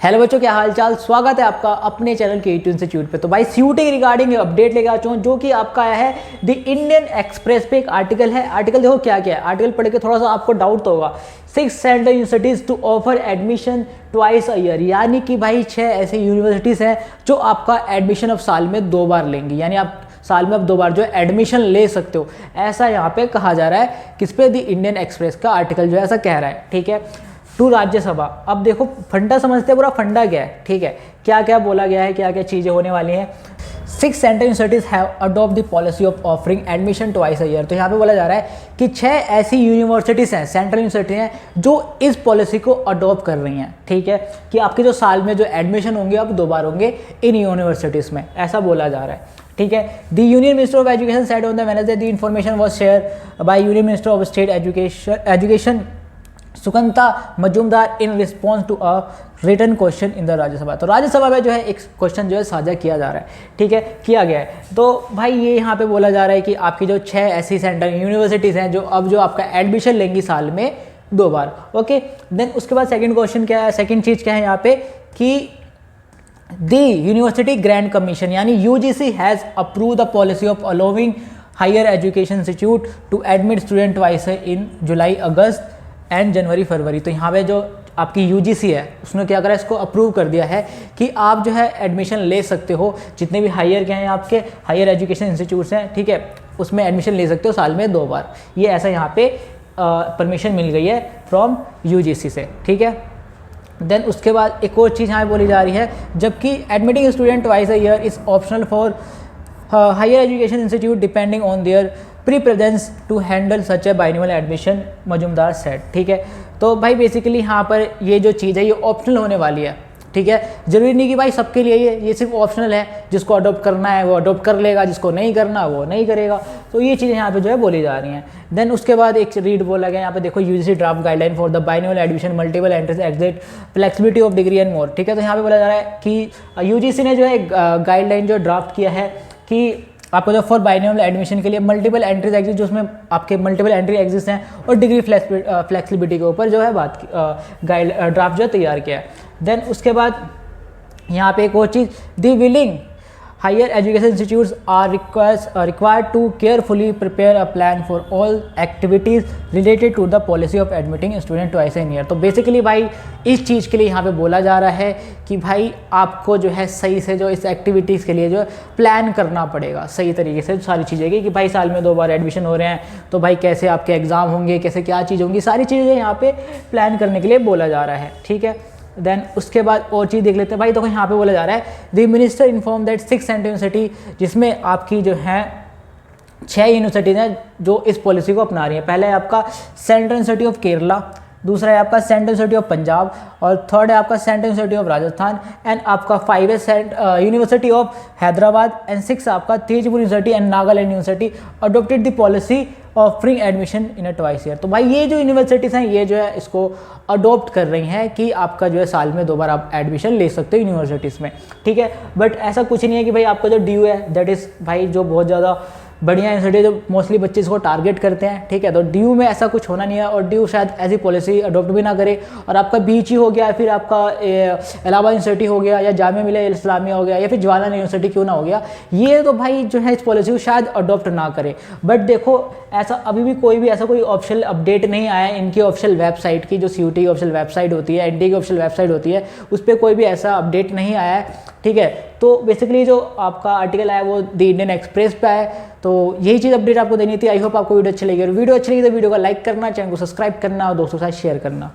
Hello बच्चों, क्या हाल चाल। स्वागत है आपका अपने चैनल के यूट्यूब इंस्टीट्यूट पे। तो भाई सीयूटी के रिगार्डिंग अपडेट लेके आ चुका हूँ, जो कि आपका आया है द इंडियन एक्सप्रेस पे। एक आर्टिकल है। आर्टिकल देखो क्या क्या है। आर्टिकल पढ़ के थोड़ा सा आपको डाउट तो होगा। 6 central universities to offer admission twice a year, यानी कि भाई 6 ऐसी यूनिवर्सिटीज़ हैं जो आपका एडमिशन अब साल में 2 बार लेंगी, यानी आप साल में अब 2 बार जो है एडमिशन ले सकते हो। ऐसा यहाँ पे कहा जा रहा है। किस पे? द इंडियन एक्सप्रेस का आर्टिकल जो है ऐसा कह रहा है। ठीक है, टू राज्यसभा। अब देखो फंडा समझते हैं, पूरा फंडा क्या है। ठीक है, क्या क्या बोला गया है, क्या क्या चीज़ें होने वाली हैं। 6 central universities have adopt the policy of offering admission twice a year. तो यहाँ पे बोला जा रहा है कि 6 ऐसी यूनिवर्सिटीज़ हैं, सेंट्रल यूनिवर्सिटी हैं, जो इस पॉलिसी को अडॉप्ट कर रही हैं। ठीक है, कि आपके जो साल में जो एडमिशन होंगे अब 2 बार होंगे इन यूनिवर्सिटीज़ में, ऐसा बोला जा रहा है। ठीक है, the union minister of education said on the Wednesday the information was share by union minister of state education Sukanta Majumdar in response to a written question in the Rajya Sabha. तो राज्यसभा में जो है एक क्वेश्चन जो है साझा किया जा रहा है। ठीक है, किया गया है। तो भाई ये यहाँ पे बोला जा रहा है कि आपकी जो 6 ऐसी सेंट्रल यूनिवर्सिटीज़ हैं जो अब जो आपका एडमिशन लेंगी साल में 2 बार। ओके, देन उसके बाद सेकंड क्वेश्चन क्या है, सेकंड चीज़ क्या है यहाँ पे कि द यूनिवर्सिटी ग्रैंड कमीशन यानी UGC has approve the policy of allowing higher education institute to admit student twice in July August and January February. तो यहाँ पे जो आपकी यूजीसी है उसने क्या करा, इसको अप्रूव कर दिया है कि आप जो है एडमिशन ले सकते हो, जितने भी हायर के हैं आपके हायर एजुकेशन इंस्टीट्यूट्स हैं, ठीक है, उसमें एडमिशन ले सकते हो साल में 2 बार। ये ऐसा यहाँ पे परमिशन मिल गई है फ्रॉम यूजीसी से। ठीक है, देन उसके बाद एक और चीज़ यहाँ पे बोली जा रही है, जबकि admitting student twice a year is optional for higher education institute depending on their preference to handle such a biannual admission, Majumdar said. ठीक है, तो भाई बेसिकली यहाँ पर ये जो चीज़ है ये ऑप्शनल होने वाली है। ठीक है, जरूरी नहीं कि भाई सबके लिए ये सिर्फ ऑप्शनल है। जिसको अडॉप्ट करना है वो अडॉप्ट कर लेगा, जिसको नहीं करना वो नहीं करेगा। तो ये चीज़ें यहाँ पे जो है बोली जा रही हैं। देन उसके बाद एक रीड बोला गया यहाँ पे, देखो UGC draft guideline for the biannual admission multiple entrance exit flexibility of degree and more. ठीक है, तो यहाँ पे बोला जा रहा है कि यूजीसी ने जो है गाइडलाइन जो ड्राफ्ट किया है कि आपको जो फॉर बाइनल एडमिशन के लिए मल्टीपल एंट्रीज एग्जिट, जो उसमें आपके मल्टीपल एंट्री एग्जिट हैं, और डिग्री फ्लेक्सिबिलिटी के ऊपर जो है बात गाइड ड्राफ्ट जो है तैयार किया है। देन उसके बाद यहाँ पे एक और चीज़, the willing higher education institutes are required to carefully prepare a plan for all activities related to the policy of admitting student twice in year. तो बेसिकली भाई इस चीज़ के लिए यहाँ पे बोला जा रहा है कि भाई आपको जो है सही से जो इस एक्टिविटीज़ के लिए जो प्लान करना पड़ेगा सही तरीके से सारी चीज़ें की, कि भाई साल में 2 बार एडमिशन हो रहे हैं तो भाई कैसे आपके एग्ज़ाम होंगे, कैसे क्या चीज़ होंगी, सारी चीज़ें यहाँ पे प्लान करने के लिए बोला जा रहा है। ठीक है, देन उसके बाद और चीज़ देख लेते हैं भाई। तो यहाँ पे बोला जा रहा है the minister inform that 6 central university, जिसमें आपकी जो है 6 यूनिवर्सिटीज़ हैं जो इस पॉलिसी को अपना रही हैं। पहला है आपका सेंट्रल यूनिवर्सिटी ऑफ केरला, दूसरा है आपका सेंट्रल यूनिवर्सिटी ऑफ पंजाब, और थर्ड है आपका central university of Rajasthan, and आपका 5 है यूनिवर्सिटी ऑफ हैदराबाद, एंड 6 आपका Tezpur university and Nagaland university adopted the policy offering admission in a twice year. तो भाई ये जो यूनिवर्सिटीज़ हैं ये जो है इसको अडॉप्ट कर रही हैं कि आपका जो है साल में 2 बार आप एडमिशन ले सकते हो यूनिवर्सिटीज़ में। ठीक है, बट ऐसा कुछ नहीं है कि भाई आपका जो ड्यू है दैट इज़ भाई जो बहुत ज़्यादा बढ़िया यूनिवर्सिटी जो मोस्टली बच्चे इसको टारगेट करते हैं। ठीक है, तो ड्यू में ऐसा कुछ होना नहीं है, और ड्यू शायद ऐसी पॉलिसी अडॉप्ट भी ना करे, और आपका बीच ही हो गया, फिर आपका इलाहाबाद यूनिवर्सिटी हो गया, या जामिया मिलिया इस्लामिया हो गया, या फिर जवाहरलाल यूनिवर्सिटी क्यों ना हो गया, ये तो भाई जो है इस पॉलिसी को शायद अडॉप्ट ना करे। बट देखो ऐसा अभी भी कोई भी ऐसा कोई ऑफिशियल अपडेट नहीं आया है इनकी ऑफिशियल वेबसाइट की, जो सीयूटी की ऑफिशियल वेबसाइट होती है, एनटीए की ऑफिशियल वेबसाइट होती है, उस पर कोई भी ऐसा अपडेट नहीं आया है। ठीक है, तो बेसिकली जो आपका आर्टिकल आया वो द इंडियन एक्सप्रेस पे आया। तो यही चीज़ अपडेट आपको देनी थी। आई होप आपको वीडियो अच्छी लगी, और वीडियो अच्छी लगी तो वीडियो को लाइक करना, चैनल को सब्सक्राइब करना और दोस्तों के साथ शेयर करना।